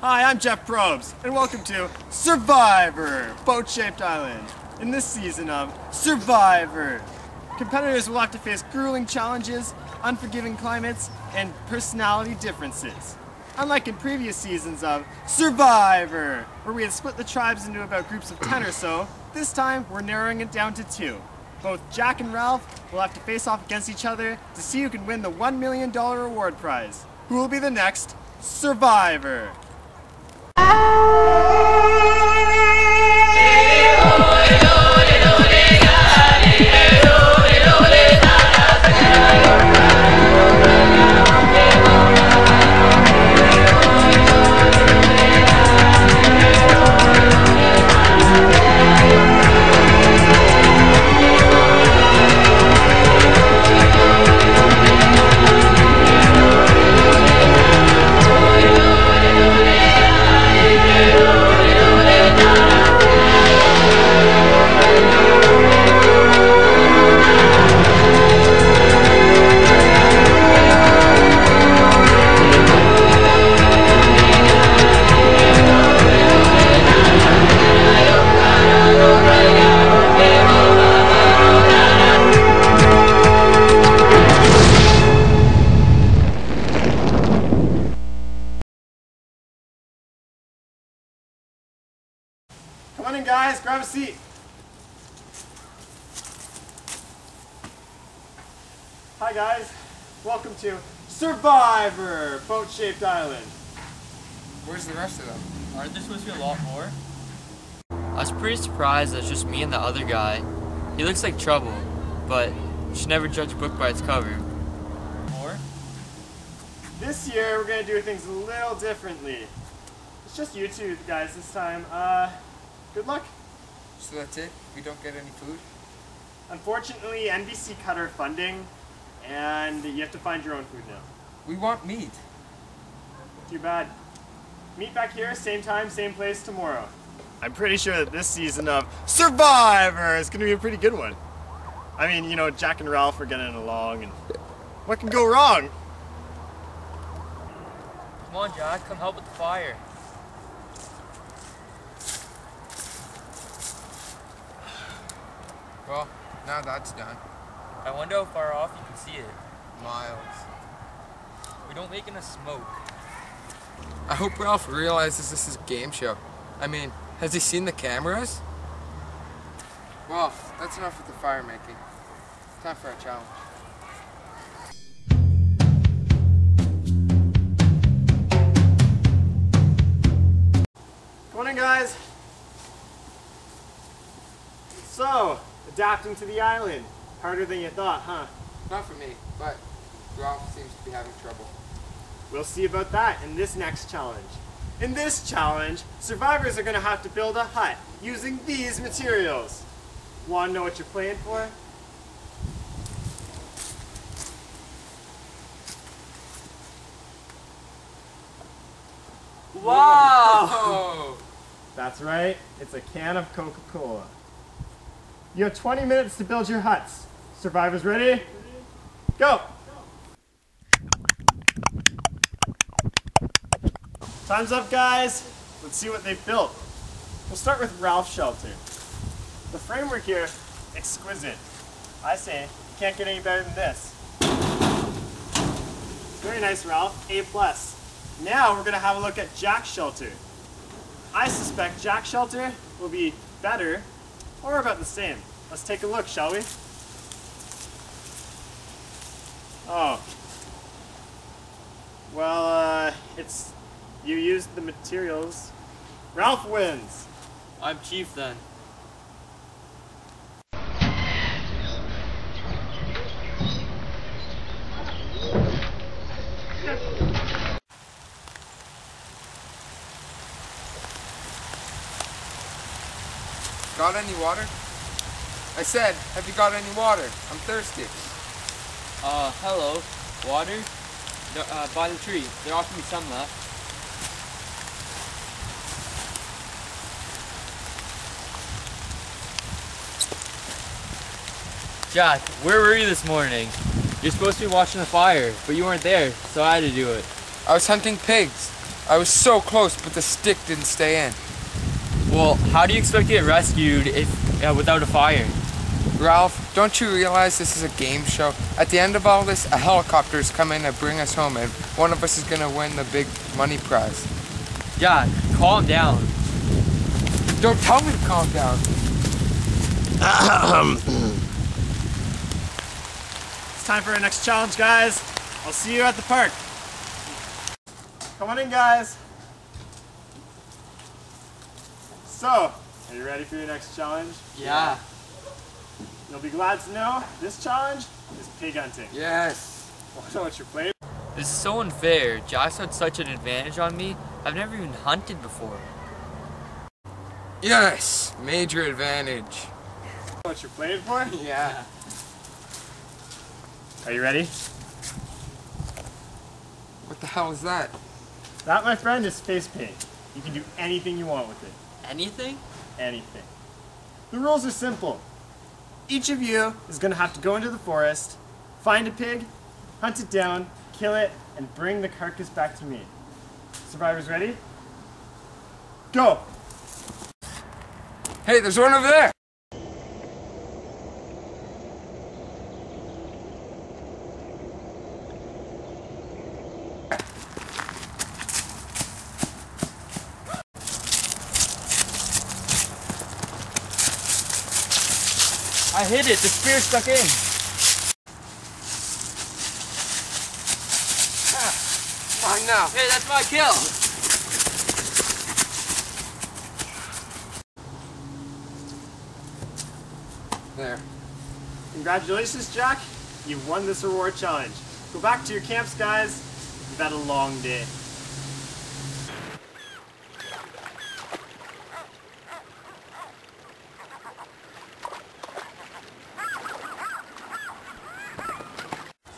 Hi, I'm Jeff Probst, and welcome to Survivor, Boat-Shaped Island. In this season of Survivor, competitors will have to face grueling challenges, unforgiving climates, and personality differences. Unlike in previous seasons of Survivor, where we had split the tribes into about groups of 10 or so, this time we're narrowing it down to 2. Both Jack and Ralph will have to face off against each other to see who can win the $1 million reward prize. Who will be the next Survivor? Come on in, guys, grab a seat. Hi guys, welcome to Survivor, Boat-Shaped Island. Where's the rest of them? Aren't there supposed to be a lot more? I was pretty surprised that it's just me and the other guy. He looks like trouble, but you should never judge a book by its cover. More? This year we're gonna do things a little differently. It's just you two guys this time. Good luck. So that's it? We don't get any food? Unfortunately, NBC cut our funding, and you have to find your own food now. We want meat. Too bad. Meet back here, same time, same place tomorrow. I'm pretty sure that this season of Survivor is going to be a pretty good one. I mean, you know, Jack and Ralph are getting along, and what can go wrong? Come on, Jack, come help with the fire. Well, now that's done. I wonder how far off you can see it. Miles. We don't make enough smoke. I hope Ralph realizes this is a game show. I mean, has he seen the cameras? Well, that's enough with the fire making. Time for a challenge. Come on in, guys. So, adapting to the island. Harder than you thought, huh? Not for me, but Ralph seems to be having trouble. We'll see about that in this next challenge. In this challenge, survivors are going to have to build a hut using these materials. Want to know what you're playing for? Wow! Oh! That's right, it's a can of Coca-Cola. You have 20 minutes to build your huts. Survivors ready? Go! Time's up, guys. Let's see what they've built. We'll start with Ralph's shelter. The framework here, exquisite. I say, you can't get any better than this. Very nice, Ralph. A+. Now we're gonna have a look at Jack's shelter. I suspect Jack's shelter will be better or about the same. Let's take a look, shall we? Oh. Well, you used the materials. Ralph wins. I'm chief then. Got any water? I said, have you got any water? I'm thirsty. Hello. Water? By the tree. There ought to be some left. Jack, where were you this morning? You're supposed to be watching the fire, but you weren't there, so I had to do it. I was hunting pigs. I was so close, but the stick didn't stay in. Well, how do you expect to get rescued without a fire? Ralph, don't you realize this is a game show? At the end of all this, a helicopter's coming to bring us home, and one of us is gonna win the big money prize. Jack, calm down. Don't tell me to calm down. It's time for our next challenge, guys. I'll see you at the park. Come on in, guys. So, are you ready for your next challenge? Yeah. You'll be glad to know this challenge is pig hunting. Yes. Want to know what you're playing? This is so unfair. Jack's had such an advantage on me. I've never even hunted before. Yes, major advantage. What you're playing for? Yeah. Are you ready? What the hell is that? That, my friend, is face paint. You can do anything you want with it. Anything? Anything. The rules are simple. Each of you is going to have to go into the forest, find a pig, hunt it down, kill it, and bring the carcass back to me. Survivors ready? Go! Hey, there's one over there! I hit it. The spear stuck in. Fine now. Hey, that's my kill. There. Congratulations, Jack. You've won this reward challenge. Go back to your camps, guys. You've had a long day.